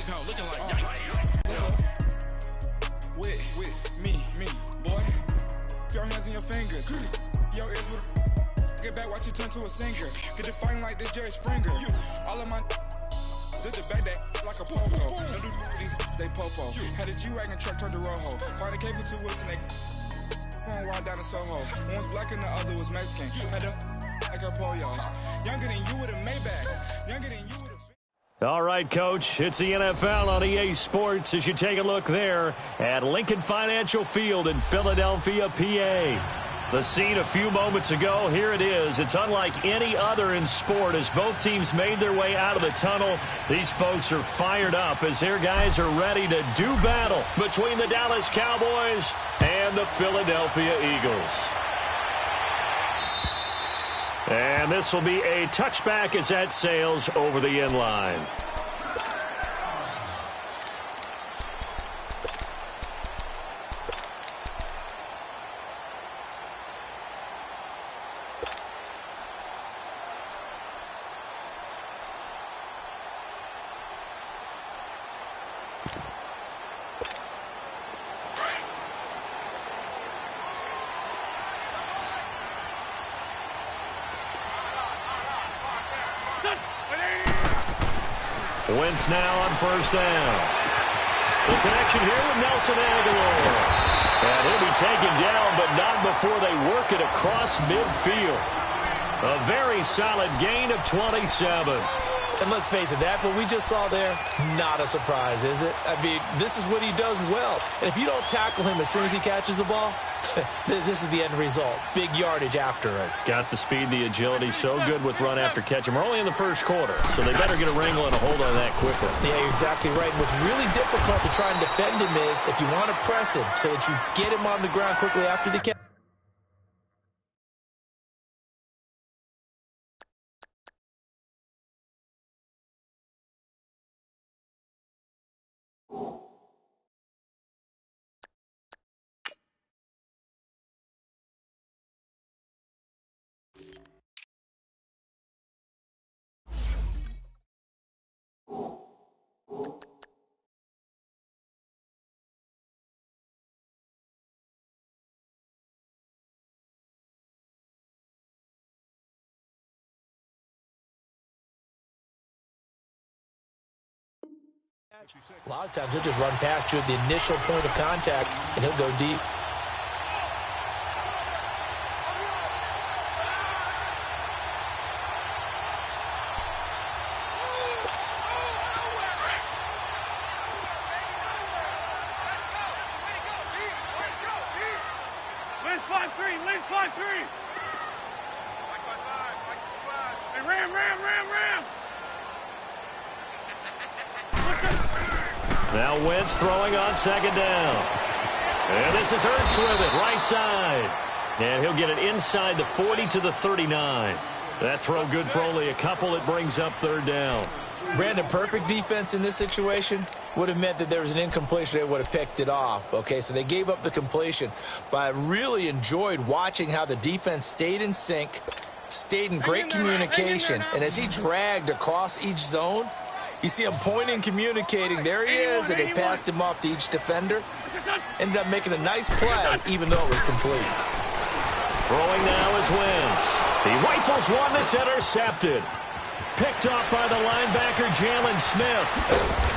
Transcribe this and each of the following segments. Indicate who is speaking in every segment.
Speaker 1: account looking like yikes.
Speaker 2: With me, boy. Your hands in your fingers. Your ears with get back, watch it turn to a singer. Get the fighting like this Jerry Springer. All of my zip the back that like a popo. No do these they popo. Had a G-Wagon truck turned to Rojo. Find a cable 2 wheels and they going wild down in Soho. One was black and the other was Mexican. Had a like a pollo. Younger than you with a Maybach. Younger than you with a...
Speaker 3: All right, Coach, it's the NFL on EA Sports as you take a look there at Lincoln Financial Field in Philadelphia, PA. The scene a few moments ago, here it is. It's unlike any other in sport as both teams made their way out of the tunnel. These folks are fired up as their guys are ready to do battle between the Dallas Cowboys and the Philadelphia Eagles. And this will be a touchback as that sails over the end line. Wentz now on first down. The connection here with Nelson Aguilar. And he'll be taken down, but not before they work it across midfield. A very solid gain of 27.
Speaker 4: And let's face it, that what we just saw there, not a surprise, is it? I mean, this is what he does well. And if you don't tackle him as soon as he catches the ball, this is the end result. Big yardage afterwards.
Speaker 3: Got the speed, the agility, so good with run after catch. And we're only in the first quarter, so they better get a wrangle and a hold on that quickly.
Speaker 4: Yeah, you're exactly right. What's really difficult to try and defend him is if you want to press him so that you get him on the ground quickly after the catch. A lot of times he'll just run past you at the initial point of contact, and he'll go deep.
Speaker 1: Let's 5-3. Let's 5-3. Hey, ram.
Speaker 3: Now Wentz throwing on second down. And this is Ertz with it, right side. And he'll get it inside the 40 to the 39. That throw good for only a couple. It brings up third down.
Speaker 4: Brandon, perfect defense in this situation would have meant that there was an incompletion. They would have picked it off. Okay, so they gave up the completion. But I really enjoyed watching how the defense stayed in sync, stayed in great communication. And as he dragged across each zone, you see him pointing, communicating. There he is, and they passed him off to each defender. Ended up making a nice play, even though it was complete.
Speaker 3: Throwing now is Wentz. He rifles one that's intercepted. Picked off by the linebacker, Jalen Smith.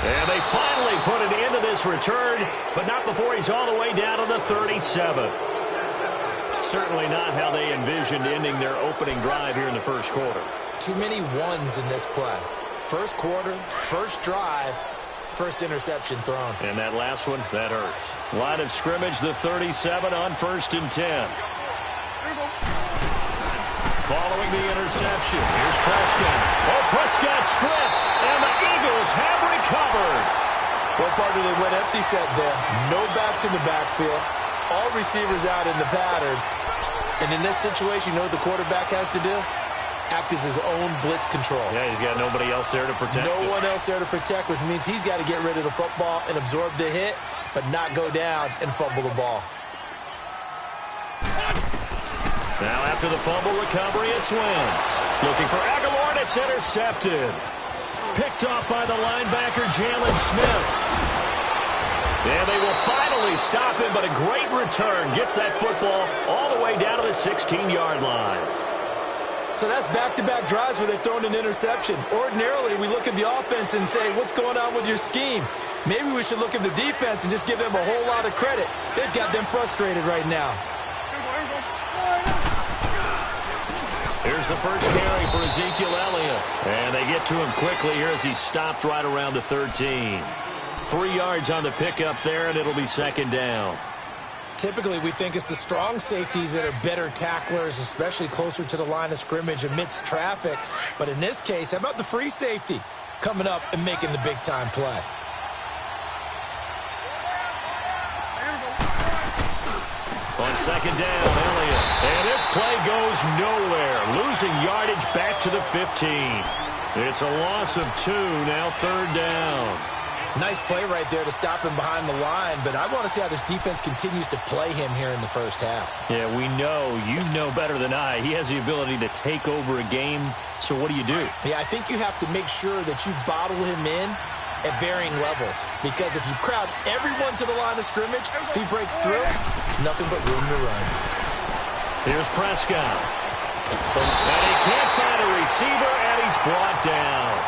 Speaker 3: And they finally put it into this return, but not before he's all the way down to the 37. Certainly not how they envisioned ending their opening drive here in the first quarter.
Speaker 4: Too many ones in this play. First quarter, first drive, first interception thrown.
Speaker 3: And that last one, that hurts. Line of scrimmage, the 37 on 1st and 10. Following the interception, here's Prescott. Oh, Prescott stripped, and the Eagles have recovered.
Speaker 4: Well, partner, they went empty set there. No backs in the backfield. All receivers out in the pattern. And in this situation, you know what the quarterback has to do? Act as his own blitz control.
Speaker 3: Yeah, he's got nobody else there to protect.
Speaker 4: No one else there to protect, which means he's got to get rid of the football and absorb the hit, but not go down and fumble the ball.
Speaker 3: Now after the fumble recovery, it's Wentz. Looking for Aguilar, and it's intercepted. picked off by the linebacker, Jalen Smith. And they will finally stop him, but a great return. Gets that football all the way down to the 16-yard line.
Speaker 4: So that's back-to-back drives where they've thrown an interception. Ordinarily, we look at the offense and say, what's going on with your scheme? Maybe we should look at the defense and just give them a whole lot of credit. They've got them frustrated right now.
Speaker 3: Here's the first carry for Ezekiel Elliott. And they get to him quickly here as he's stopped right around the 13. 3 yards on the pickup there, and it'll be second down.
Speaker 4: Typically, we think it's the strong safeties that are better tacklers, especially closer to the line of scrimmage amidst traffic. But in this case, how about the free safety coming up and making the big-time play?
Speaker 3: On second down, Elliott. And this play goes nowhere. Losing yardage back to the 15. It's a loss of 2, now third down.
Speaker 4: Nice play right there to stop him behind the line, but I want to see how this defense continues to play him here in the first half.
Speaker 3: Yeah, we know. You know better than I. He has the ability to take over a game, so what do you do?
Speaker 4: Yeah, I think you have to make sure that you bottle him in at varying levels, because if you crowd everyone to the line of scrimmage, if he breaks through, there's nothing but room to run.
Speaker 3: Here's Prescott. And he can't find a receiver, and he's brought down.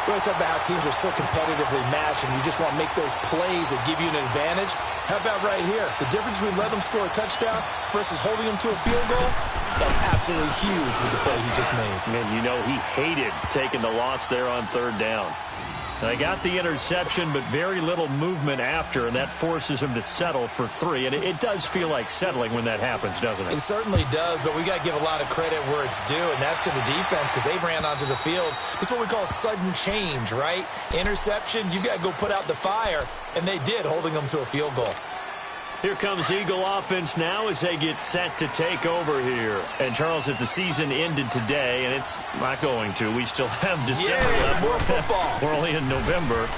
Speaker 4: We always talk about how teams are so competitively matched, and you just want to make those plays that give you an advantage. How about right here? The difference between letting them score a touchdown versus holding them to a field goal, that's absolutely huge with the play he just made.
Speaker 3: Man, you know, he hated taking the loss there on third down. They got the interception, but very little movement after, and that forces him to settle for 3. And it does feel like settling when that happens, doesn't it?
Speaker 4: It certainly does, but we got to give a lot of credit where it's due, and that's to the defense because they ran onto the field. It's what we call sudden change, right? Interception, you got to go put out the fire, and they did, holding them to a field goal.
Speaker 3: Here comes Eagle offense now as they get set to take over here. And, Charles, if the season ended today, and it's not going to, we still have December left.
Speaker 4: More football.
Speaker 3: We're only in November.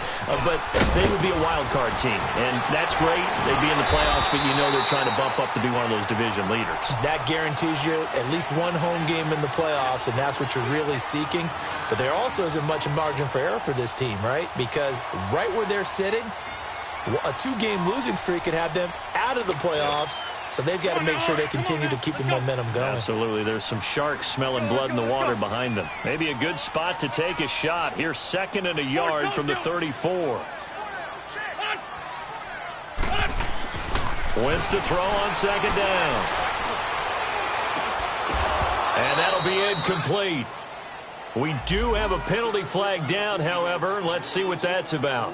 Speaker 3: But they would be a wild card team. And that's great. They'd be in the playoffs, but you know they're trying to bump up to be one of those division leaders.
Speaker 4: That guarantees you at least one home game in the playoffs, and that's what you're really seeking. But there also isn't much margin for error for this team, right? Because right where they're sitting, a 2-game losing streak could have them out of the playoffs, so they've got to make sure they continue to keep the momentum going.
Speaker 3: Absolutely. There's some sharks smelling blood in the water behind them. Maybe a good spot to take a shot. Here's 2nd and a yard from the 34. Wins to throw on 2nd down. And that'll be incomplete. We do have a penalty flag down, however. Let's see what that's about.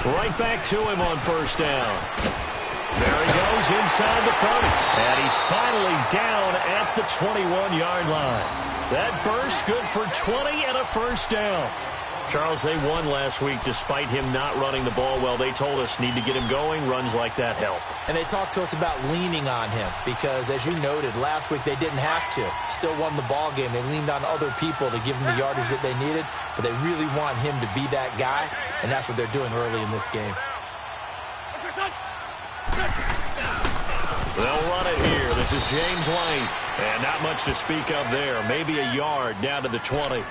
Speaker 3: Right back to him on 1st down. There he goes inside the 30. And he's finally down at the 21-yard line. That burst good for 20 and a 1st down. Charles, they won last week despite him not running the ball well. They told us need to get him going. Runs like that help. And
Speaker 4: they talked to us about leaning on him because, as you noted, last week they didn't have to. Still won the ball game. They leaned on other people to give them the yardage that they needed, but they really want him to be that guy, and that's what they're doing early in this game.
Speaker 3: They'll run it here. This is James Lane. And not much to speak of there. Maybe a yard down to the 20.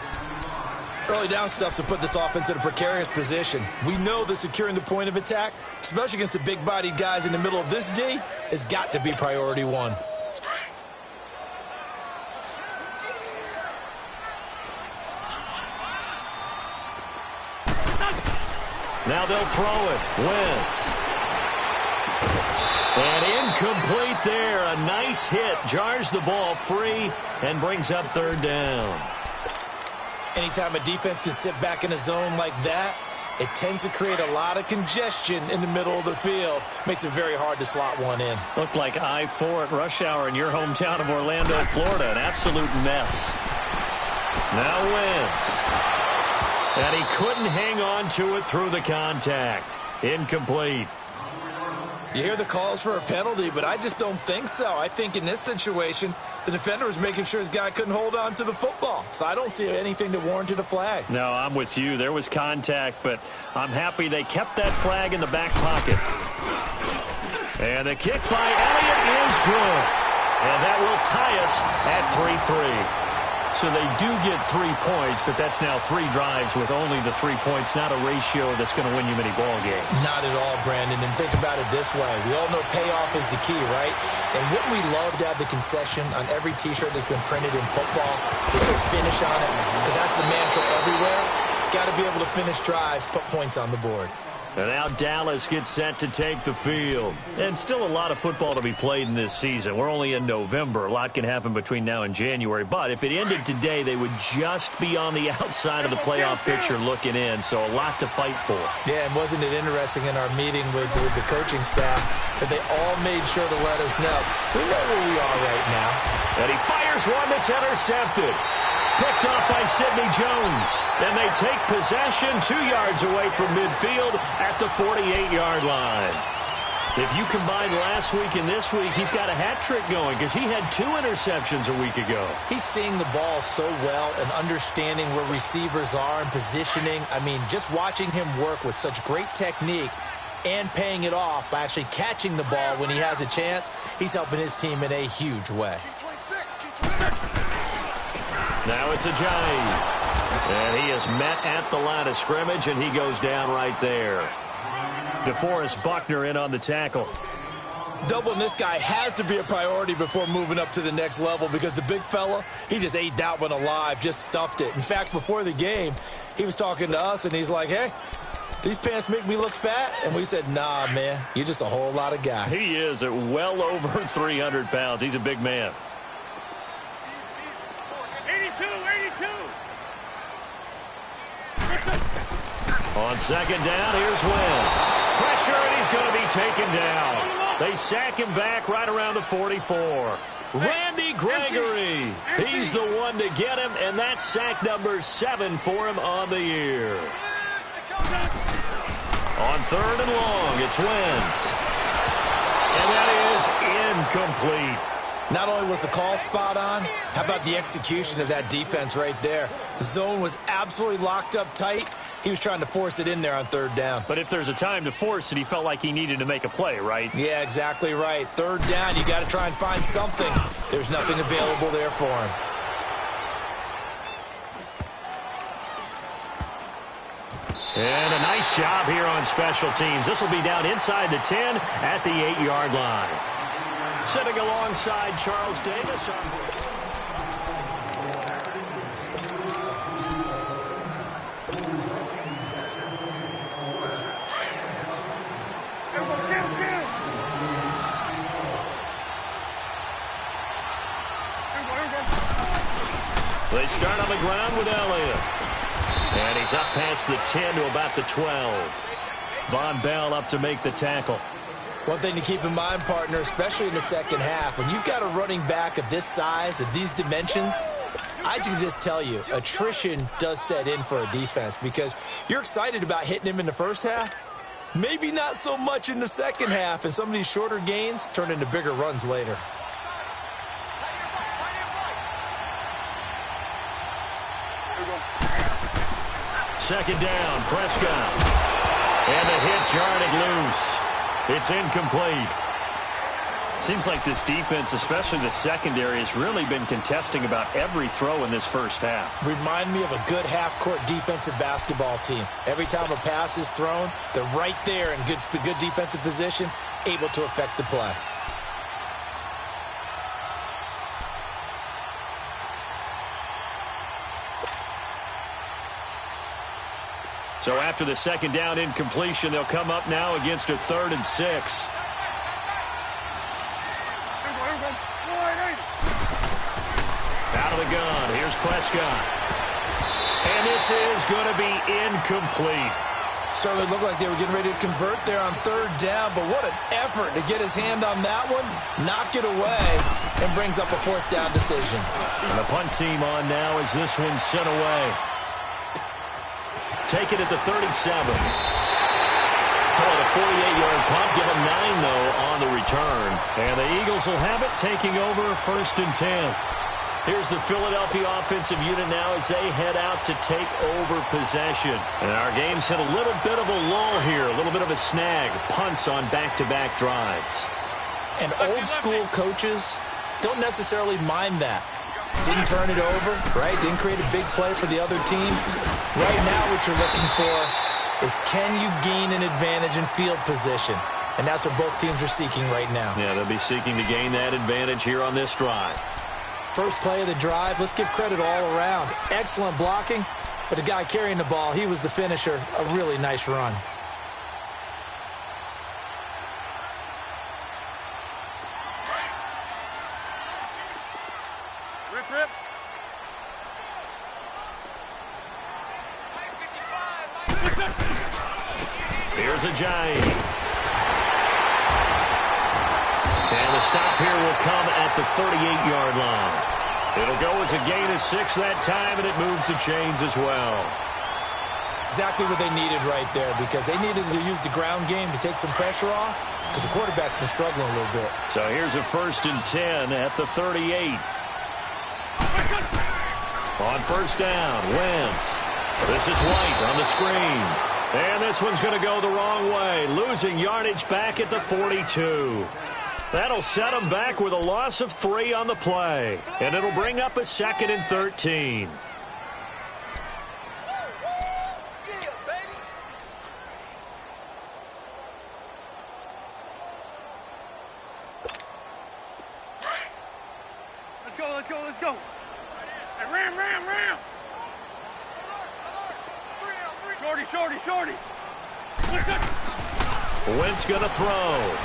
Speaker 4: Early down stuff to put this offense in a precarious position. We know that securing the point of attack, especially against the big-bodied guys in the middle of this D, has got to be priority 1.
Speaker 3: Now they'll throw it. Wentz. And incomplete there. A nice hit. Jars the ball free and brings up 3rd down.
Speaker 4: Anytime a defense can sit back in a zone like that, it tends to create a lot of congestion in the middle of the field. Makes it very hard to slot one in.
Speaker 3: Looked like I-4 at rush hour in your hometown of Orlando, Florida. An absolute mess. Now Wentz. And he couldn't hang on to it through the contact. Incomplete.
Speaker 4: You hear the calls for a penalty, but I just don't think so. I think in this situation, the defender was making sure his guy couldn't hold on to the football. So I don't see anything that warranted a flag.
Speaker 3: No, I'm with you. There was contact, but I'm happy they kept that flag in the back pocket. And the kick by Elliott is good. And that will tie us at 3-3. So they do get 3 points, but that's now 3 drives with only the 3 points, not a ratio that's going to win you many ball games.
Speaker 4: Not at all, Brandon. And think about it this way. We all know payoff is the key, right? And wouldn't we love to have the concession on every T-shirt that's been printed in football? This says finish on it, because that's the mantra everywhere. Got to be able to finish drives, put points on the board.
Speaker 3: And now Dallas gets set to take the field. And still a lot of football to be played in this season. We're only in November. A lot can happen between now and January. But if it ended today, they would just be on the outside of the playoff picture looking in. So a lot to fight for.
Speaker 4: Yeah, and wasn't it interesting in our meeting with the coaching staff that they all made sure to let us know. We know where we are right now.
Speaker 3: And he fires one that's intercepted. Picked off by Sidney Jones. And they take possession 2 yards away from midfield at the 48-yard line. If you combine last week and this week, he's got a hat trick going because he had 2 interceptions a week ago.
Speaker 4: He's seeing the ball so well and understanding where receivers are and positioning. I mean, just watching him work with such great technique and paying it off by actually catching the ball when he has a chance, he's helping his team in a huge way.
Speaker 3: Now it's Ajayi. And he is met at the line of scrimmage, and he goes down right there. DeForest Buckner in on the tackle.
Speaker 4: Doubling this guy has to be a priority before moving up to the next level because the big fella, he just ate that one alive, just stuffed it. In fact, before the game, he was talking to us, and he's like, hey, these pants make me look fat? And we said, nah, man, you're just a whole lot of guy.
Speaker 3: He is at well over 300 pounds. He's a big man.
Speaker 1: 82.
Speaker 3: On second down, here's Wentz. Pressure, and he's going to be taken down. They sack him back right around the 44. Randy Gregory. He's the one to get him, and that's sack number 7 for him on the year. On third and long, it's Wentz. And that is incomplete.
Speaker 4: Not only was the call spot on, how about the execution of that defense right there? The zone was absolutely locked up tight. He was trying to force it in there on third down.
Speaker 3: But if there's a time to force it, he felt like he needed to make a play, right?
Speaker 4: Yeah, exactly right. Third down, you got to try and find something. There's nothing available there for him.
Speaker 3: And a nice job here on special teams. This will be down inside the 10 at the 8-yard line. Sitting alongside Charles Davis. They start on the ground with Elliott. And he's up past the 10 to about the 12. Von Bell up to make the tackle.
Speaker 4: One thing to keep in mind, partner, especially in the second half, when you've got a running back of this size, of these dimensions, I can just tell you, attrition does set in for a defense because you're excited about hitting him in the first half. Maybe not so much in the second half, and some of these shorter gains turn into bigger runs later.
Speaker 3: Second down, Prescott. And the hit jarred it loose. It's incomplete. Seems like this defense, especially the secondary, has really been contesting about every throw in this first half.
Speaker 4: Remind me of a good half-court defensive basketball team. Every time a pass is thrown, they're right there in good defensive position, able to affect the play.
Speaker 3: So after the second down incompletion, they'll come up now against a 3rd and 6. Out of the gun, here's Prescott. And this is going to be incomplete.
Speaker 4: Certainly looked like they were getting ready to convert there on 3rd down, but what an effort to get his hand on that one, knock it away, and brings up a 4th down decision.
Speaker 3: And the punt team on now as this one's sent away. Take it at the 37. Oh, the 48-yard punt. Give them 9, though, on the return. And the Eagles will have it, taking over 1st and 10. Here's the Philadelphia offensive unit now as they head out to take over possession. And our game's hit a little bit of a lull here, a little bit of a snag. Punts on back-to-back drives.
Speaker 4: And old-school coaches don't necessarily mind that. Didn't turn it over, right? Didn't create a big play for the other team. Right now what you're looking for is can you gain an advantage in field position? And that's what both teams are seeking right now.
Speaker 3: Yeah, they'll be seeking to gain that advantage here on this drive.
Speaker 4: First play of the drive, let's give credit all around. Excellent blocking, but the guy carrying the ball, he was the finisher. A really nice run.
Speaker 1: Rip.
Speaker 3: Here's a giant. And the stop here will come at the 38-yard line. It'll go as a gain of 6 that time, and it moves the chains as well.
Speaker 4: Exactly what they needed right there, because they needed to use the ground game to take some pressure off, because the quarterback's been struggling a little bit.
Speaker 3: So here's a 1st and 10 at the 38. On 1st down, Wentz. This is White on the screen. And this one's going to go the wrong way, losing yardage back at the 42. That'll set them back with a loss of 3 on the play. And it'll bring up a 2nd and 13.
Speaker 1: Let's go. Hey, ram. Shorty.
Speaker 3: Wentz going to throw.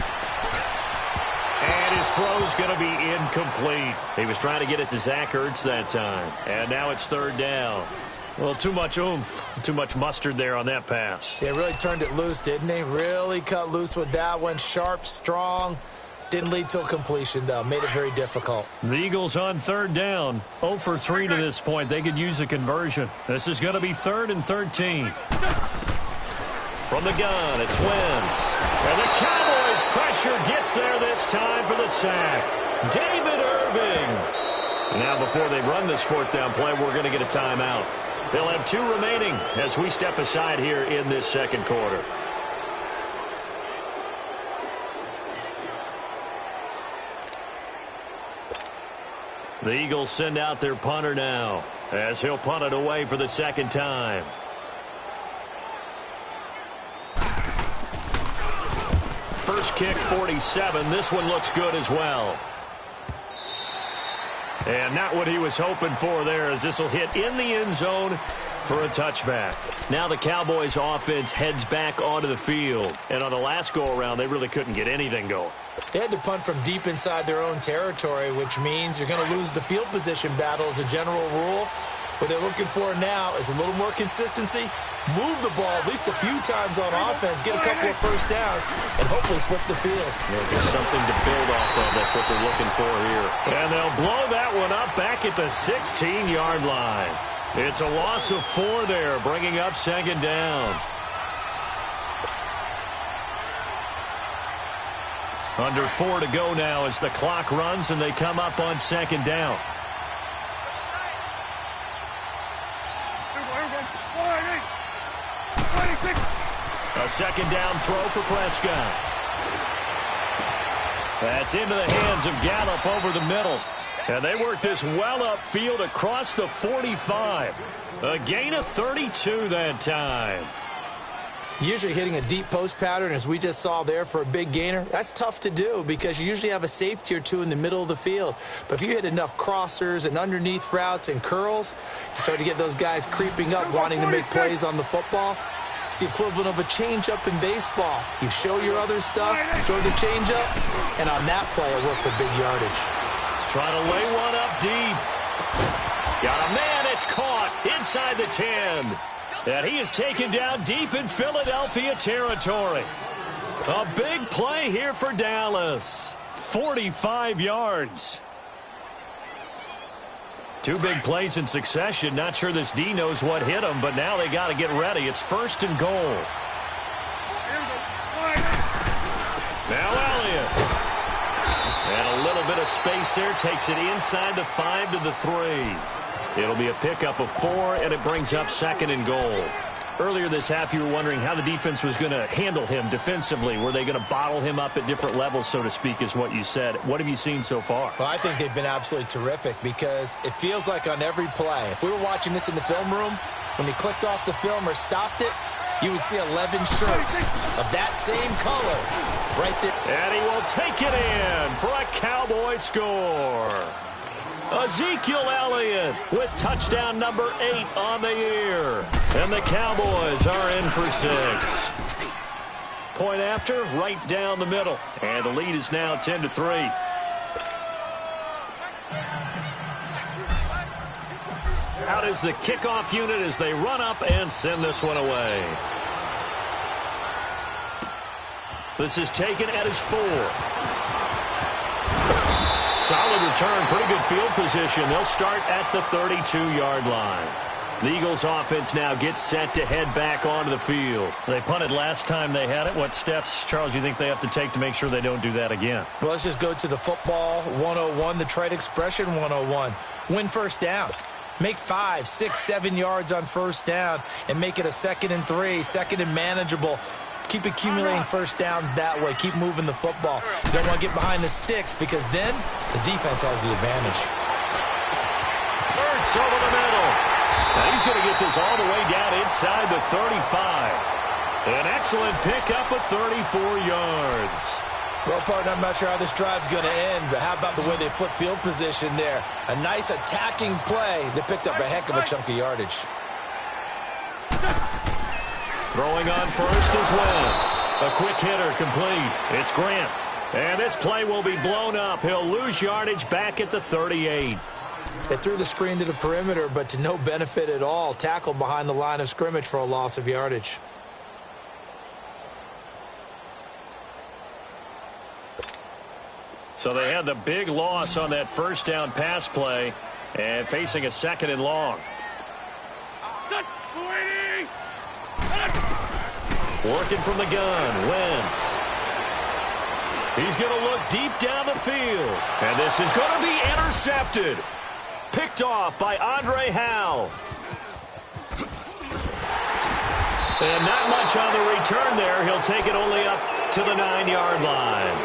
Speaker 3: And his throw's going to be incomplete. He was trying to get it to Zach Ertz that time. And now it's 3rd down. Well, too much oomph, too much mustard there on that pass.
Speaker 4: They really turned it loose, didn't they? Really cut loose with that one. Sharp, strong. Didn't lead to a completion, though. Made it very difficult.
Speaker 3: The Eagles on 3rd down. 0 for 3 to this point. They could use a conversion. This is going to be 3rd and 13. From the gun, it's Wentz. And the Cowboys' pressure gets there this time for the sack. David Irving. Now, before they run this 4th down play, we're going to get a timeout. They'll have 2 remaining as we step aside here in this 2nd quarter. The Eagles send out their punter now as he'll punt it away for the 2nd time. First kick, 47. This one looks good as well. And not what he was hoping for there, as this will hit in the end zone for a touchback. Now the Cowboys offense heads back onto the field. And on the last go-around, they really couldn't get anything going.
Speaker 4: They had to punt from deep inside their own territory, which means you're going to lose the field position battle as a general rule. What they're looking for now is a little more consistency, move the ball at least a few times on offense, get a couple of 1st downs, and hopefully flip the field.
Speaker 3: Yeah, just something to build off of. That's what they're looking for here. And they'll blow that one up back at the 16-yard line. It's a loss of 4 there, bringing up 2nd down. Under 4 to go now as the clock runs and they come up on 2nd down. A 2nd down throw for Prescott. That's into the hands of Gallup over the middle. And they work this well upfield across the 45. A gain of 32 that time.
Speaker 4: Usually hitting a deep post pattern, as we just saw there, for a big gainer, that's tough to do because you usually have a safety or 2 in the middle of the field. But if you hit enough crossers and underneath routes and curls, you start to get those guys creeping up, wanting to make plays on the football. It's the equivalent of a changeup in baseball. You show your other stuff, throw the changeup, and on that play, it worked for big yardage.
Speaker 3: Trying to lay one up deep. Got a man, it's caught inside the 10. And he is taken down deep in Philadelphia territory. A big play here for Dallas. 45 yards. 2 big plays in succession. Not sure this D knows what hit him, but now they got to get ready. It's 1st and goal. Now Elliott. And a little bit of space there. Takes it inside the 5 to the 3. It'll be a pickup of 4, and it brings up 2nd and goal. Earlier this half, you were wondering how the defense was going to handle him defensively. Were they going to bottle him up at different levels, so to speak, is what you said. What have you seen so far?
Speaker 4: Well, I think they've been absolutely terrific because it feels like on every play, if we were watching this in the film room, when he clicked off the film or stopped it, you would see 11 shirts of that same color right there.
Speaker 3: And he will take it in for a Cowboy score. Ezekiel Elliott with touchdown number 8 on the year. And the Cowboys are in for 6. Point after, right down the middle. And the lead is now 10 to 3. Out is the kickoff unit as they run up and send this one away. This is taken at his 4. Solid return, pretty good field position. They'll start at the 32-yard line. The Eagles offense now gets set to head back onto the field. They punted last time they had it. What steps, Charles, you think they have to take to make sure they don't do that again?
Speaker 4: Well, let's just go to the football 101, the trade expression 101. Win first down. Make 5, 6, 7 yards on first down and make it a 2nd and 3, 2nd and manageable. Keep accumulating first downs that way. Keep moving the football. You don't want to get behind the sticks because then the defense has the advantage.
Speaker 3: Hurts over the middle. And he's going to get this all the way down inside the 35. An excellent pickup of 34 yards.
Speaker 4: Well, partner, I'm not sure how this drive's going to end, but how about the way they flip field position there? A nice attacking play that picked up a heck of a chunk of yardage.
Speaker 3: Throwing on first is Wentz. A quick hitter complete. It's Grant. And this play will be blown up. He'll lose yardage back at the 38.
Speaker 4: They threw the screen to the perimeter, but to no benefit at all. Tackled behind the line of scrimmage for a loss of yardage.
Speaker 3: So they had the big loss on that first down pass play and facing a 2nd and long. Working from the gun, Wentz. He's going to look deep down the field. And this is going to be intercepted. Picked off by Andre Howe. And not much on the return there. He'll take it only up to the 9-yard line.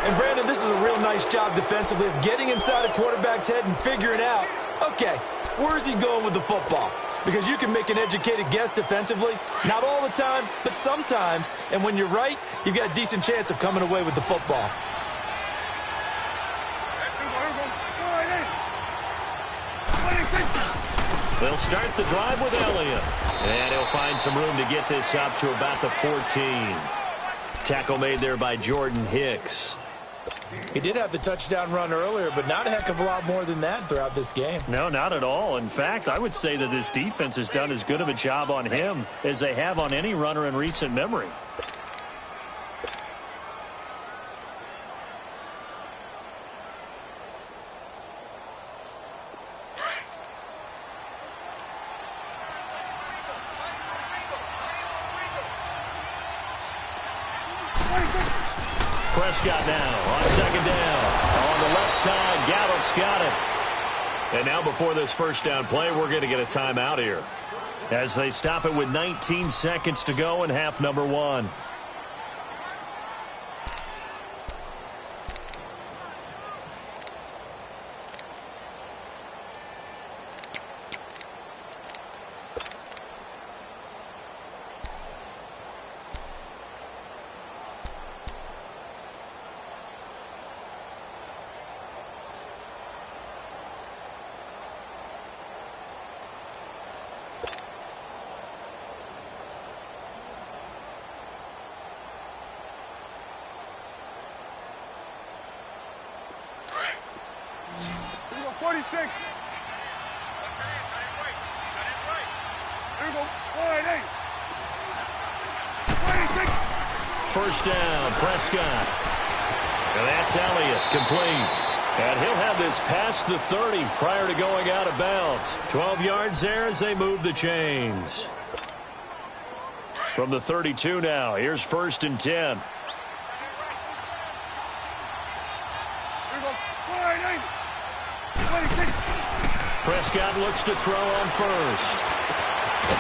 Speaker 4: And, Brandon, this is a real nice job defensively of getting inside a quarterback's head and figuring out, okay, where's he going with the football? Because you can make an educated guess defensively. Not all the time, but sometimes. And when you're right, you've got a decent chance of coming away with the football.
Speaker 3: They'll start the drive with Elliott. And he'll find some room to get this up to about the 14. Tackle made there by Jordan Hicks.
Speaker 4: He did have the touchdown run earlier, but not a heck of a lot more than that throughout this game.
Speaker 3: No, not at all. In fact, I would say that this defense has done as good of a job on him as they have on any runner in recent memory. Prescott now on 2nd down. On the left side, Gallup's got it. And now before this first down play, we're going to get a timeout here as they stop it with 19 seconds to go in half number 1. First down, Prescott. And that's Elliott, complete. And he'll have this past the 30 prior to going out of bounds. 12 yards there as they move the chains. From the 32 now, here's 1st and 10. Prescott looks to throw on first.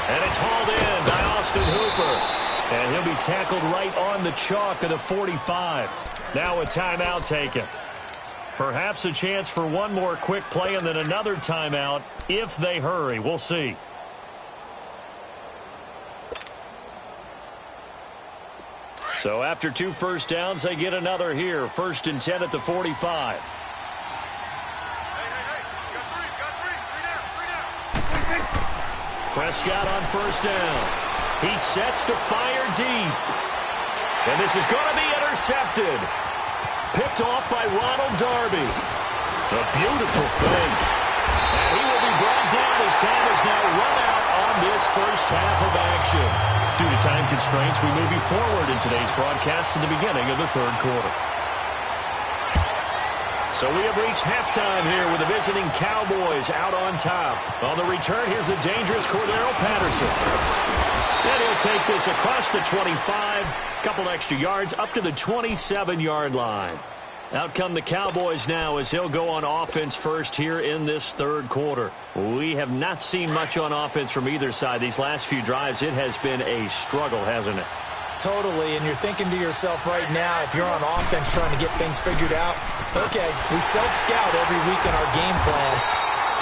Speaker 3: And it's hauled in by Austin Hooper. And he'll be tackled right on the chalk of the 45. Now a timeout taken. Perhaps a chance for one more quick play and then another timeout if they hurry. We'll see. So after 2 first downs, they get another here. 1st and 10 at the 45. Prescott on 1st down. He sets to fire deep. And this is going to be intercepted. Picked off by Ronald Darby. A beautiful fake. And he will be brought down as time is now run out on this first half of action. Due to time constraints, we move you forward in today's broadcast to the beginning of the 3rd quarter. So we have reached halftime here with the visiting Cowboys out on top. On the return, here's the dangerous Cordero Patterson. And he'll take this across the 25, couple extra yards up to the 27-yard line. Out come the Cowboys now as he'll go on offense first here in this 3rd quarter. We have not seen much on offense from either side. These last few drives, it has been a struggle, hasn't it?
Speaker 4: Totally, and you're thinking to yourself right now, if you're on offense trying to get things figured out, okay, we self-scout every week in our game plan.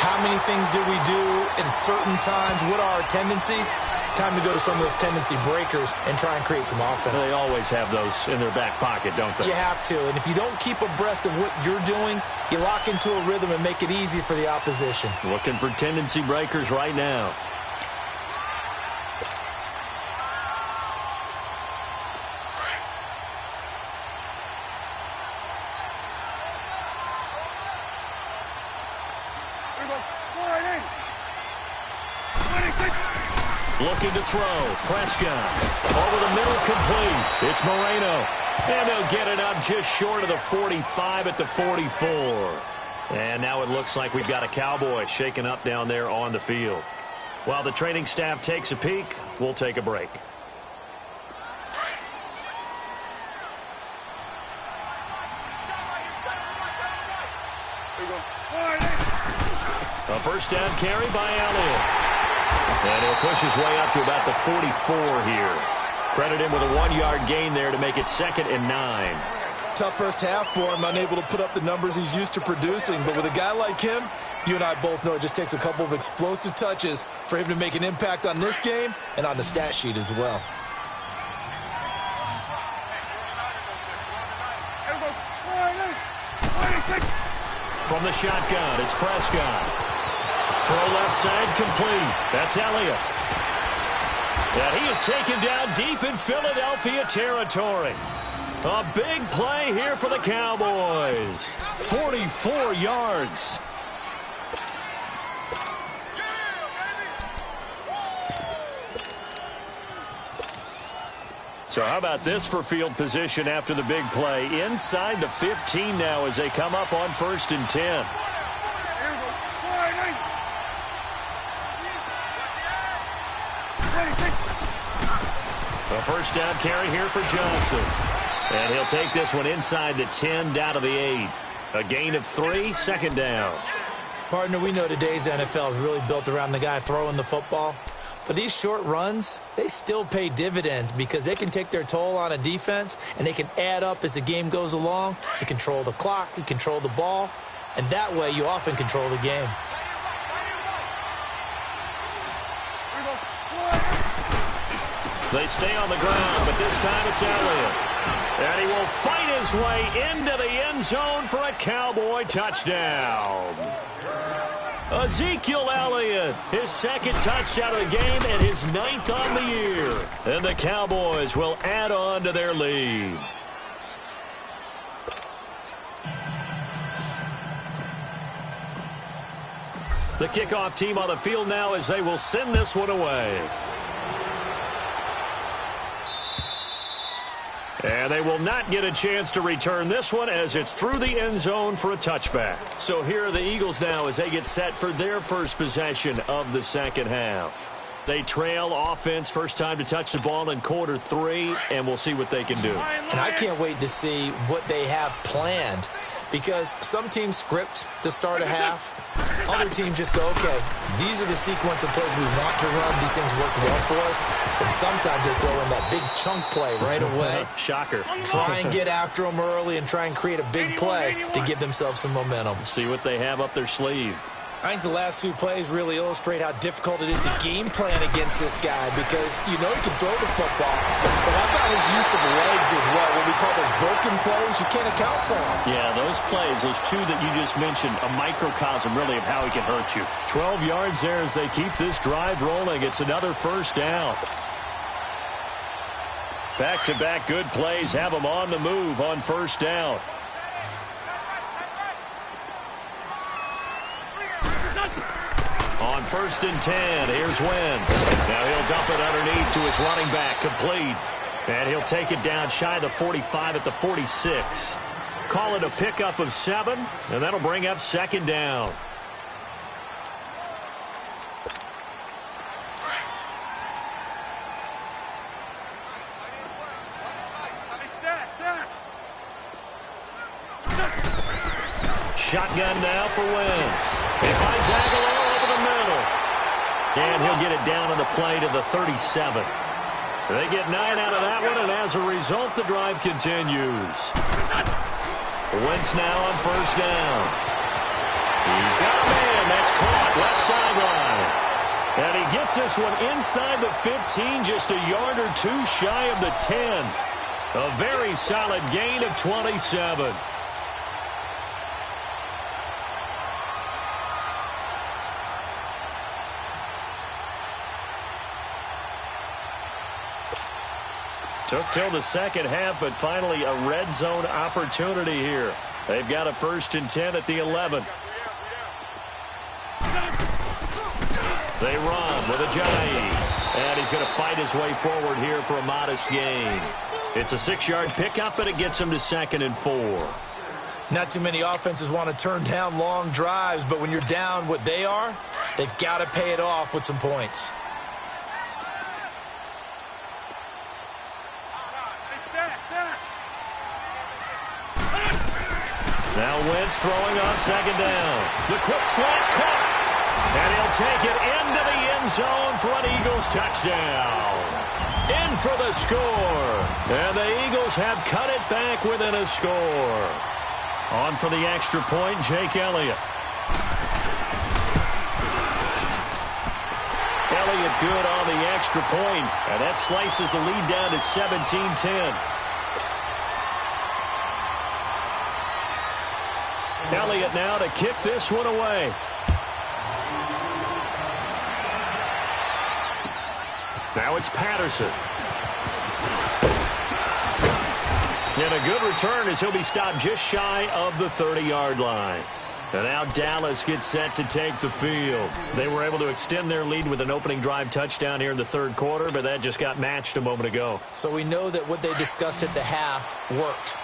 Speaker 4: How many things do we do at certain times? What are our tendencies? Time to go to some of those tendency breakers and try and create some offense.
Speaker 3: They always have those in their back pocket, don't they?
Speaker 4: You have to, and if you don't keep abreast of what you're doing, you lock into a rhythm and make it easy for the opposition.
Speaker 3: Looking for tendency breakers right now. Looking to throw. Prescott. Over the middle, complete. It's Moreno. And they'll get it up just short of the 45 at the 44. And now it looks like we've got a Cowboy shaken up down there on the field. While the training staff takes a peek, we'll take a break. A first down carry by Elliott. And he'll push his way up to about the 44 here. Credit him with a 1-yard gain there to make it 2nd and 9.
Speaker 4: Tough first half for him, unable to put up the numbers he's used to producing. But with a guy like him, you and I both know it just takes a couple of explosive touches for him to make an impact on this game and on the stat sheet as well.
Speaker 3: From the shotgun, it's Prescott. Throw left side, complete. That's Elliott. And he is taken down deep in Philadelphia territory. A big play here for the Cowboys. 44 yards. So how about this for field position after the big play? Inside the 15 now as they come up on 1st and 10. A first down carry here for Johnson. And he'll take this one inside the 10 down to the 8. A gain of 3, 2nd down.
Speaker 4: Partner, we know today's NFL is really built around the guy throwing the football. But these short runs, they still pay dividends because they can take their toll on a defense and they can add up as the game goes along. You control the clock, you control the ball, and that way you often control the game.
Speaker 3: They stay on the ground, but this time it's Elliott. And he will fight his way into the end zone for a Cowboy touchdown. Ezekiel Elliott, his 2nd touchdown of the game and his 9th on the year. And the Cowboys will add on to their lead. The kickoff team on the field now as they will send this one away. And they will not get a chance to return this one as it's through the end zone for a touchback. So here are the Eagles now as they get set for their first possession of the 2nd half. They trail offense, first time to touch the ball in quarter 3, and we'll see what they can do.
Speaker 4: And I can't wait to see what they have planned. because some teams script to start a half. Other teams just go, okay, these are the sequence of plays we want to run. These things worked well for us. And sometimes they throw in that big chunk play right away.
Speaker 3: Shocker.
Speaker 4: Try and get after them early and try and create a big play to give themselves some momentum.
Speaker 3: See what they have up their sleeve.
Speaker 4: I think the last two plays really illustrate how difficult it is to game plan against this guy because you know he can throw the football, but how about his use of legs as well? What we call those broken plays, you can't account for them.
Speaker 3: Yeah, those plays, those two that you just mentioned, a microcosm really of how he can hurt you. 12 yards there as they keep this drive rolling. It's another first down. Back-to-back good plays have them on the move on first down. On 1st and 10, here's Wentz. Now he'll dump it underneath to his running back, complete. And he'll take it down shy of the 45 at the 46. Call it a pickup of 7, and that'll bring up 2nd down. Shotgun now for Wentz. He finds Aguilar over the middle. And he'll get it down on the play to the 37. They get 9 out of that one, and as a result, the drive continues. Wentz now on 1st down. He's got a man. That's caught. Left sideline. And he gets this one inside the 15, just a yard or two shy of the 10. A very solid gain of 27. Took till the second half, but finally a red zone opportunity here. They've got a 1st and 10 at the 11. They run with Ajayi. And he's going to fight his way forward here for a modest gain. It's a 6-yard pickup, and it gets him to 2nd and 4.
Speaker 4: Not too many offenses want to turn down long drives, but when you're down what they are, they've got to pay it off with some points.
Speaker 3: Now Wentz throwing on 2nd down. The quick slant caught. And he'll take it into the end zone for an Eagles touchdown. In for the score. And the Eagles have cut it back within a score. On for the extra point, Jake Elliott. Elliott good on the extra point. And that slices the lead down to 17-10. Elliott now to kick this one away. Now it's Patterson. And a good return as he'll be stopped just shy of the 30-yard line. And now Dallas gets set to take the field. They were able to extend their lead with an opening drive touchdown here in the 3rd quarter, but that just got matched a moment ago.
Speaker 4: So we know that what they discussed at the half worked.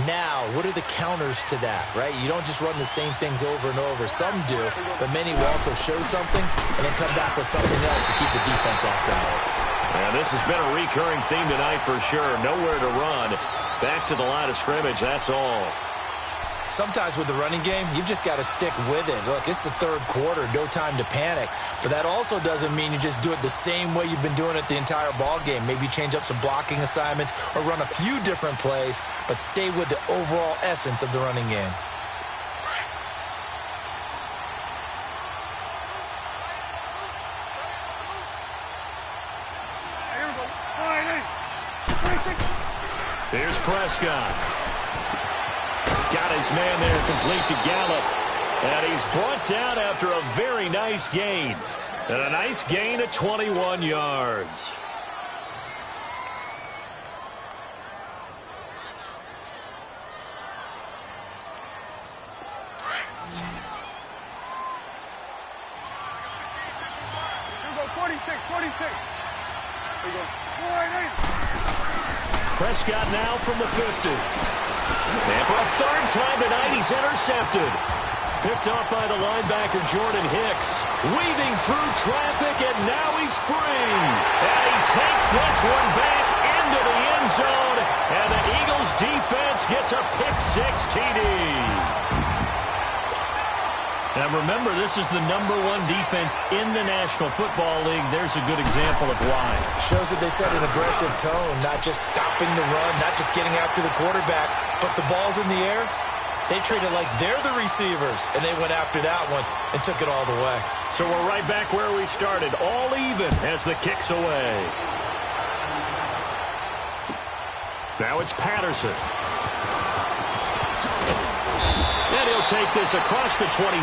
Speaker 4: Now, what are the counters to that, right? You don't just run the same things over and over. Some do, but many will also show something and then come back with something else to keep the defense off balance.
Speaker 3: And this has been a recurring theme tonight for sure. Nowhere to run. Back to the line of scrimmage, that's all.
Speaker 4: Sometimes with the running game, you've just got to stick with it. Look, it's the 3rd quarter, no time to panic. But that also doesn't mean you just do it the same way you've been doing it the entire ball game. Maybe change up some blocking assignments or run a few different plays, but stay with the overall essence of the running game.
Speaker 3: Here's Prescott. Got his man there complete to Gallup. And he's brought down after a very nice gain. And a nice gain of 21 yards.
Speaker 1: Here we go, 46. There you go.
Speaker 3: Prescott now from the 50. And for a 3rd time tonight, he's intercepted. Picked off by the linebacker, Jordan Hicks. Weaving through traffic, and now he's free. And he takes this one back into the end zone. And the Eagles defense gets a pick-6 TD. Now remember, this is the #1 defense in the National Football League. There's a good example of why.
Speaker 4: Shows that they set an aggressive tone, not just stopping the run, not just getting after the quarterback, but the ball's in the air. They treat it like they're the receivers, and they went after that one and took it all the way.
Speaker 3: So we're right back where we started, all even as the kick's away. Now it's Patterson. And he'll take this across the 25,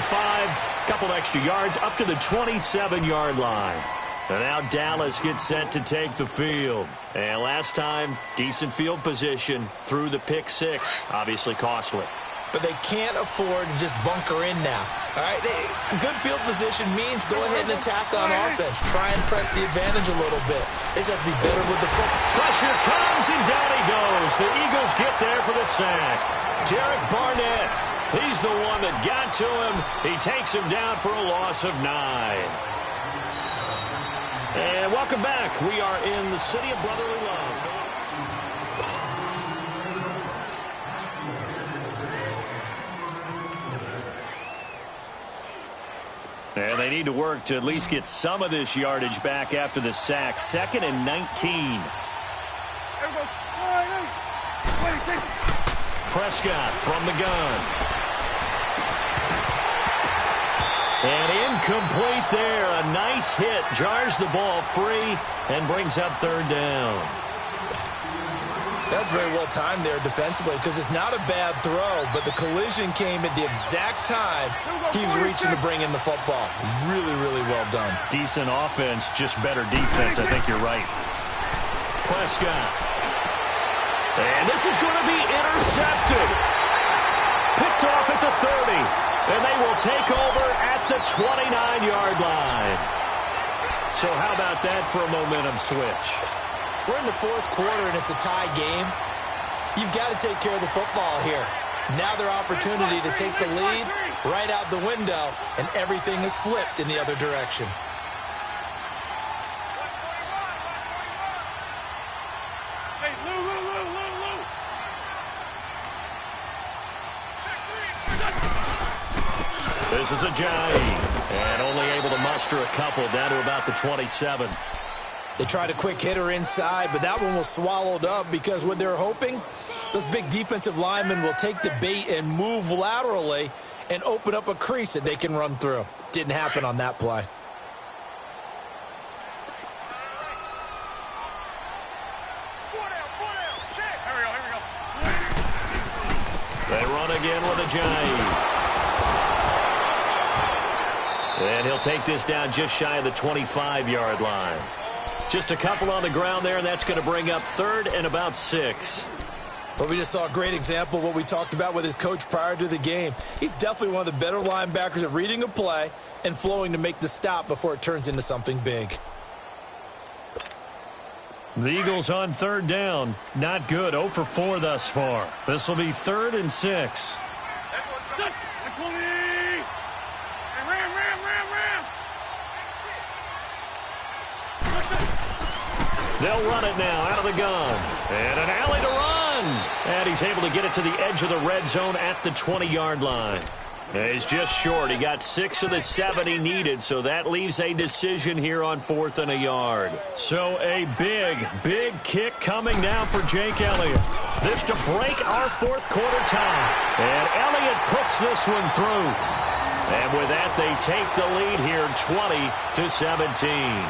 Speaker 3: couple extra yards up to the 27-yard line. And now Dallas gets set to take the field. And last time, decent field position through the pick six, obviously costly.
Speaker 4: But they can't afford to just bunker in now. All right, good field position means go ahead and attack on offense. Try and press the advantage a little bit. They just have to be better with the football.
Speaker 3: Pressure comes, and down he goes. The Eagles get there for the sack. Derek Barnett, he's the one that got to him. He takes him down for a loss of 9. And welcome back. We are in the city of brotherly love. And they need to work to at least get some of this yardage back after the sack. 2nd and 19. Prescott from the gun. And incomplete there. A nice hit. Jars the ball free and brings up 3rd down.
Speaker 4: That's very well timed there defensively because it's not a bad throw, but the collision came at the exact time he was reaching to bring in the football. Really, really well done.
Speaker 3: Decent offense, just better defense. I think you're right. Prescott. And this is going to be intercepted. Picked off at the 30. And they will take over at the 29-yard line. So how about that for a momentum switch?
Speaker 4: We're in the 4th quarter, and it's a tie game. You've got to take care of the football here. Now their opportunity to take the lead right out the window, and everything is flipped in the other direction.
Speaker 1: Hey, Lou.
Speaker 3: This is Ajayi, and only able to muster a couple down to about the 27.
Speaker 4: They tried a quick hitter inside, but that one was swallowed up because what they're hoping, those big defensive linemen will take the bait and move laterally and open up a crease that they can run through. Didn't happen on that play.
Speaker 3: They run again with Ajayi. And he'll take this down just shy of the 25-yard line. Just a couple on the ground there, and that's going to bring up 3rd and about 6.
Speaker 4: But we just saw a great example of what we talked about with his coach prior to the game. He's definitely one of the better linebackers at reading a play and flowing to make the stop before it turns into something big.
Speaker 3: The Eagles on 3rd down. Not good. 0 for 4 thus far. This will be 3rd and 6. They'll run it now out of the gun. And an alley to run. And he's able to get it to the edge of the red zone at the 20-yard line. And he's just short. He got 6 of the 7 he needed, so that leaves a decision here on 4th and a yard. So a big, big kick coming now for Jake Elliott. This to break our 4th quarter tie. And Elliott puts this one through. And with that, they take the lead here 20-17.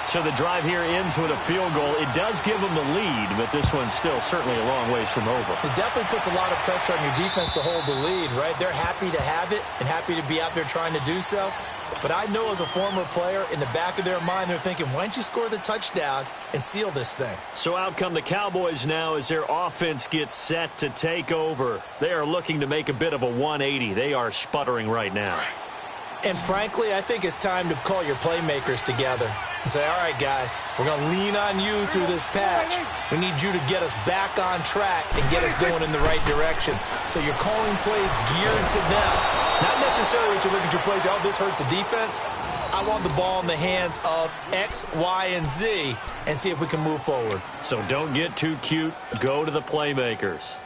Speaker 3: So the drive here ends with a field goal. It does give them the lead, but this one's still certainly a long ways from over.
Speaker 4: It definitely puts a lot of pressure on your defense to hold the lead, right? They're happy to have it and happy to be out there trying to do so. But I know as a former player, in the back of their mind, they're thinking, why don't you score the touchdown and seal this thing?
Speaker 3: So out come the Cowboys now as their offense gets set to take over. They are looking to make a bit of a 180. They are sputtering right now.
Speaker 4: And frankly, I think it's time to call your playmakers together and say, all right, guys, we're going to lean on you through this patch. We need you to get us back on track and get us going in the right direction. So you're calling plays geared to them. Not necessarily that you look at your plays, oh, this hurts the defense. I want the ball in the hands of X, Y, and Z and see if we can move forward.
Speaker 3: So don't get too cute. Go to the playmakers.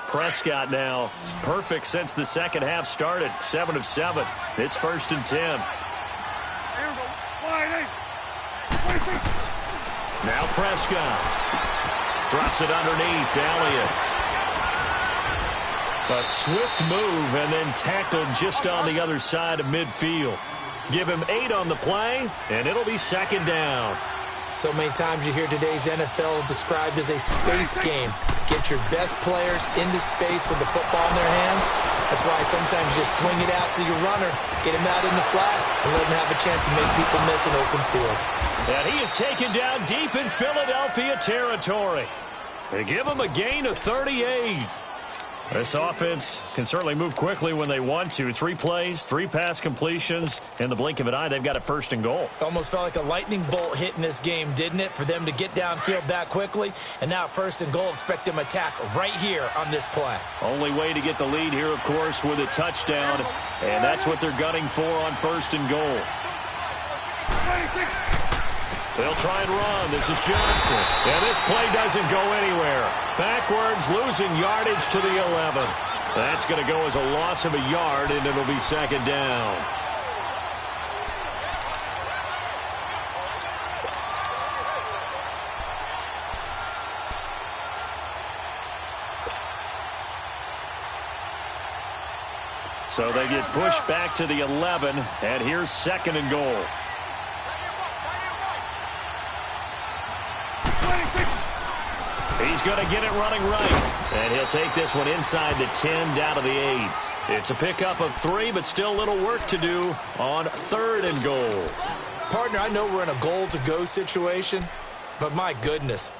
Speaker 3: Prescott now perfect since the second half started. 7 of 7. It's 1st and 10.
Speaker 1: Here we go. Wide 8.
Speaker 3: Now Prescott drops it underneath to Elliott. A swift move and then tackled just on the other side of midfield. Give him 8 on the play, and it'll be 2nd down.
Speaker 4: So many times you hear today's NFL described as a space game. Get your best players into space with the football in their hands. That's why sometimes you swing it out to your runner, get him out in the flat, and let him have a chance to make people miss an open field.
Speaker 3: And he is taken down deep in Philadelphia territory. They give him a gain of 38. This offense can certainly move quickly when they want to. 3 plays, 3 pass completions. In the blink of an eye, they've got a 1st and goal.
Speaker 4: Almost felt like a lightning bolt hit in this game, didn't it? For them to get downfield that quickly. And now 1st and goal, expect them to attack right here on this play.
Speaker 3: Only way to get the lead here, of course, with a touchdown. And that's what they're gunning for on 1st and goal. They'll try and run. This is Johnson. And this play doesn't go anywhere. Backwards, losing yardage to the 11. That's going to go as a loss of a yard, and it'll be 2nd down. So they get pushed back to the 11, and here's 2nd and goal. He's going to get it running right. And he'll take this one inside the 10, down to the 8. It's a pickup of 3, but still a little work to do on 3rd and goal.
Speaker 4: Partner, I know we're in a goal-to-go situation, but my goodness.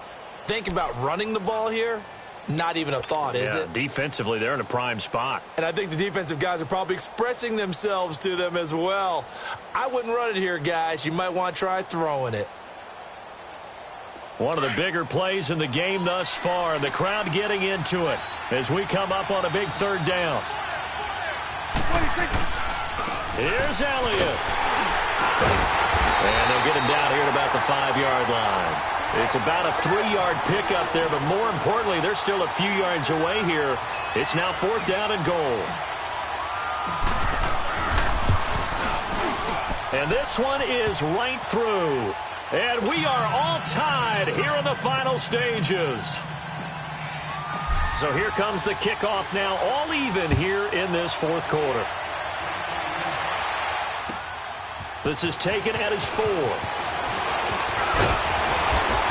Speaker 4: Think about running the ball here. Not even a thought, is it?
Speaker 3: Defensively, they're in a prime spot.
Speaker 4: And I think the defensive guys are probably expressing themselves to them as well. I wouldn't run it here, guys. You might want to try throwing it.
Speaker 3: One of the bigger plays in the game thus far. The crowd getting into it as we come up on a big 3rd down. Here's Elliott. And they'll get him down here at about the 5-yard line. It's about a 3-yard pickup there, but more importantly, they're still a few yards away here. It's now 4th down and goal. And this one is right through. And we are all tied here in the final stages. So here comes the kickoff now, all even here in this 4th quarter. This is taken at his 4.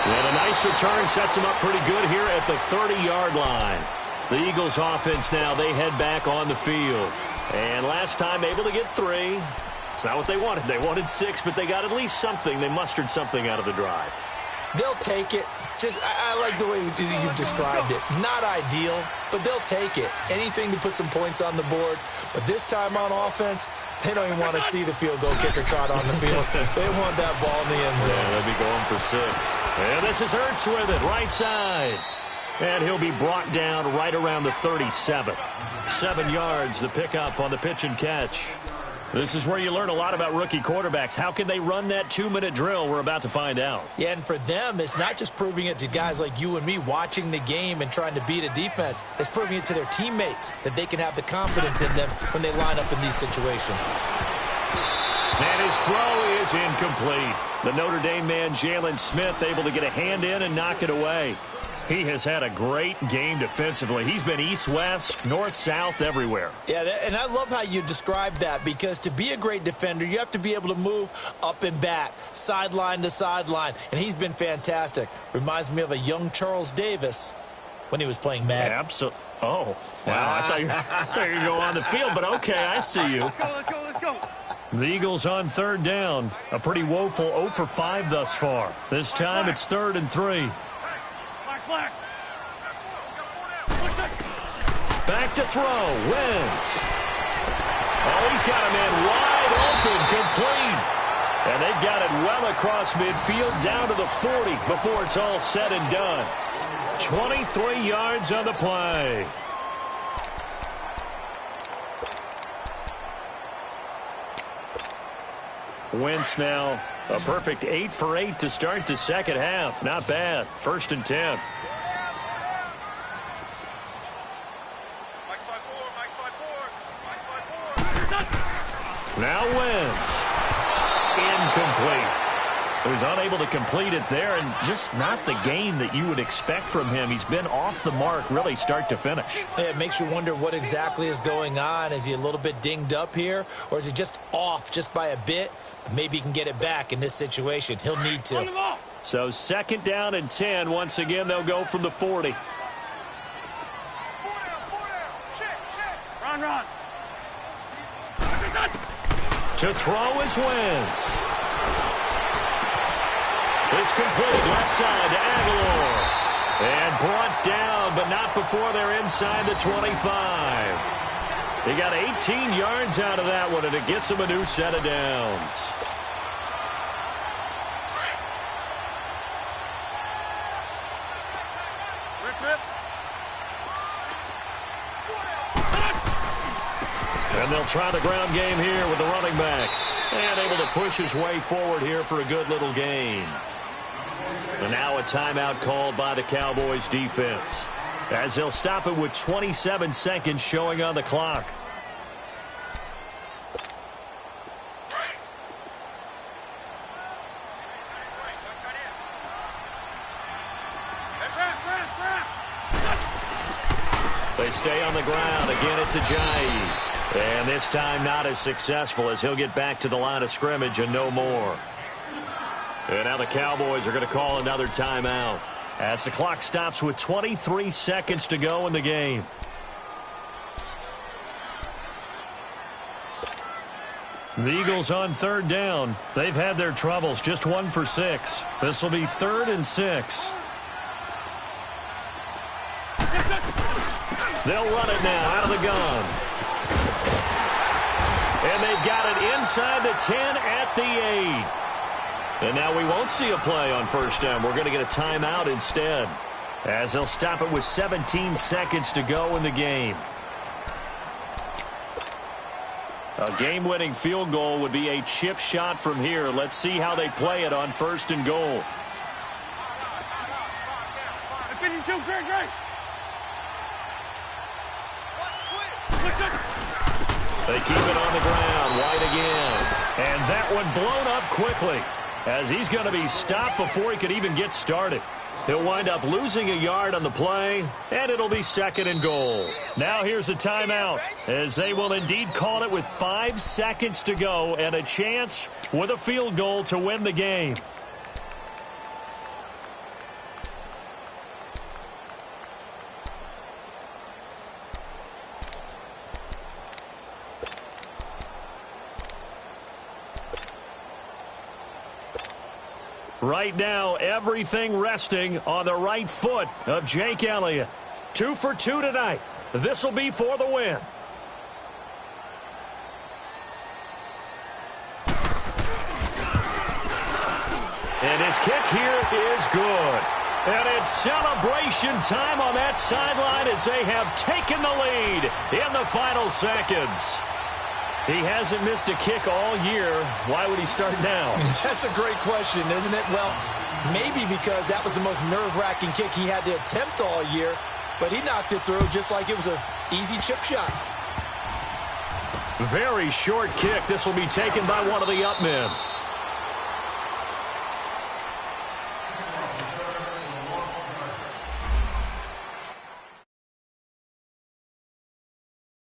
Speaker 3: And a nice return sets him up pretty good here at the 30-yard line. The Eagles offense now, they head back on the field. And last time able to get 3. It's not what they wanted. They wanted 6, but they got at least something. They mustered something out of the drive.
Speaker 4: They'll take it. I like the way you described it. Not ideal, but they'll take it. Anything to put some points on the board. But this time on offense, they don't even want to see the field goal kicker trot on the field. They want that ball in the end zone.
Speaker 3: Yeah, they'll be going for 6. And this is Ertz with it, right side. And he'll be brought down right around the 37. 7 yards, the pickup on the pitch and catch. This is where you learn a lot about rookie quarterbacks. How can they run that 2-minute drill? We're about to find out.
Speaker 4: Yeah, and for them, it's not just proving it to guys like you and me watching the game and trying to beat a defense. It's proving it to their teammates that they can have the confidence in them when they line up in these situations.
Speaker 3: And his throw is incomplete. The Notre Dame man, Jalen Smith, able to get a hand in and knock it away. He has had a great game defensively. He's been east-west, north-south, everywhere.
Speaker 4: Yeah, and I love how you described that, because to be a great defender, you have to be able to move up and back, sideline to sideline, and he's been fantastic. Reminds me of a young Charles Davis when he was playing Madden.
Speaker 3: Yeah, absolutely. Oh, wow. I thought you were going to go on the field, but okay, I see you.
Speaker 1: Let's go.
Speaker 3: The Eagles on 3rd down. A pretty woeful 0 for 5 thus far. This time it's 3rd and 3.
Speaker 1: Black.
Speaker 3: Back to throw. Wentz. Oh, he's got a man wide open, complete. And they've got it well across midfield down to the 40 before it's all said and done. 23 yards on the play. Wentz now a perfect 8 for 8 to start the second half. Not bad. 1st and 10. Now Wentz. Incomplete. So he's unable to complete it there, and just not the game that you would expect from him. He's been off the mark really start to finish.
Speaker 4: Yeah, it makes you wonder what exactly is going on. Is he a little bit dinged up here, or is he just off just by a bit? Maybe he can get it back in this situation. He'll need to.
Speaker 3: So 2nd down and 10. Once again, they'll go from the 40.
Speaker 1: Run.
Speaker 3: To throw is Wentz. It's complete left side to Aguilar. And brought down, but not before they're inside the 25. He got 18 yards out of that one, and it gets him a new set of downs. And they'll try the ground game here with the running back. And able to push his way forward here for a good little gain. And now a timeout called by the Cowboys defense, as they'll stop it with 27 seconds showing on the clock. They stay on the ground. Again, it's Ajayi. And this time not as successful, as he'll get back to the line of scrimmage and no more. And now the Cowboys are going to call another timeout as the clock stops with 23 seconds to go in the game. The Eagles on 3rd down. They've had their troubles, just 1 for 6. This will be 3rd and 6. They'll run it now out of the gun. And they've got it inside the 10 at the 8. And now we won't see a play on 1st down. We're going to get a timeout instead, as they'll stop it with 17 seconds to go in the game. A game-winning field goal would be a chip shot from here. Let's see how they play it on 1st and goal.
Speaker 1: 52, great.
Speaker 3: They keep it on the ground. White again. And that one blown up quickly, as he's going to be stopped before he could even get started. He'll wind up losing a yard on the play, and it'll be 2nd and goal. Now here's a timeout, as they will indeed call it with 5 seconds to go and a chance with a field goal to win the game. Right now, everything resting on the right foot of Jake Elliott. 2 for 2 tonight. This will be for the win. And his kick here is good. And it's celebration time on that sideline as they have taken the lead in the final seconds. He hasn't missed a kick all year. Why would he start now?
Speaker 4: That's a great question, isn't it? Well, maybe because that was the most nerve-wracking kick he had to attempt all year, but he knocked it through just like it was an easy chip shot.
Speaker 3: Very short kick. This will be taken by one of the up men.